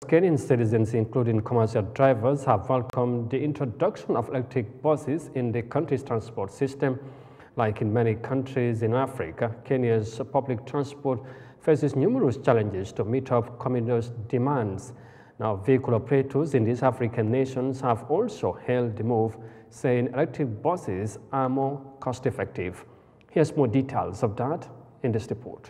Kenyan citizens, including commercial drivers, have welcomed the introduction of electric buses in the country's transport system. Like in many countries in Africa, Kenya's public transport faces numerous challenges to meet up commuters' demands. Now, vehicle operators in these African nations have also hailed the move, saying electric buses are more cost-effective. Here's more details of that in this report.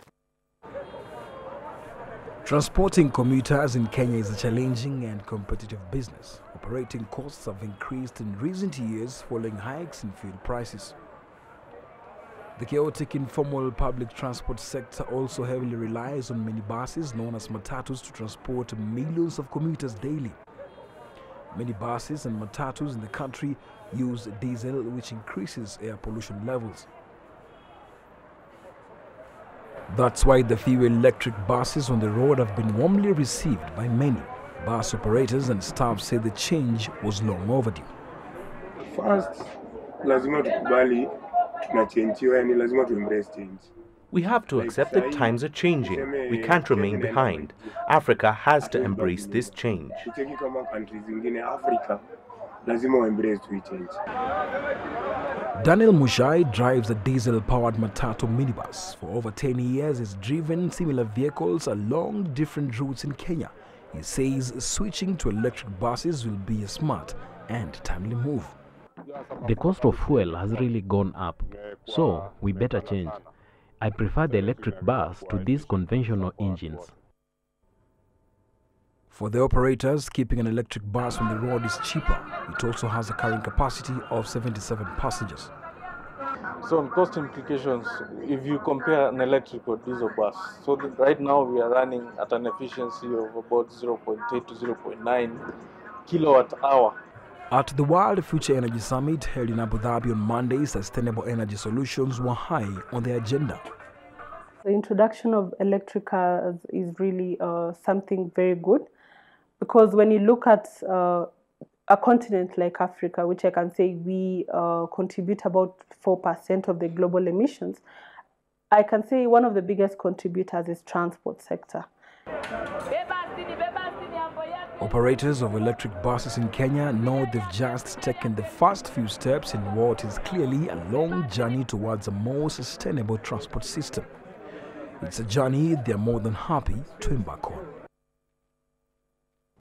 Transporting commuters in Kenya is a challenging and competitive business. Operating costs have increased in recent years following hikes in fuel prices. The chaotic informal public transport sector also heavily relies on minibuses known as matatus to transport millions of commuters daily. Minibuses and matatus in the country use diesel, which increases air pollution levels. That's why the few electric buses on the road have been warmly received by many. Bus operators and staff say the change was long overdue. First, lazima tukubali tunachangewa, yani lazima tuembrace change. We have to accept that times are changing. We can't remain behind. Africa has to embrace this change. Daniel Mushai drives a diesel-powered Matatu minibus. For over 10 years, he's driven similar vehicles along different routes in Kenya. He says switching to electric buses will be a smart and timely move. The cost of fuel has really gone up, so we better change. I prefer the electric bus to these conventional engines. For the operators, keeping an electric bus on the road is cheaper. It also has a carrying capacity of 77 passengers. So on cost implications, if you compare an electric or diesel bus, so right now we are running at an efficiency of about 0.8 to 0.9 kilowatt hour. At the World Future Energy Summit held in Abu Dhabi on Monday, sustainable energy solutions were high on the agenda. The introduction of electric cars is really something very good, because when you look at a continent like Africa, which I can say we contribute about 4% of the global emissions, I can say one of the biggest contributors is transport sector. Operators of electric buses in Kenya know they've just taken the first few steps in what is clearly a long journey towards a more sustainable transport system. It's a journey they're more than happy to embark on.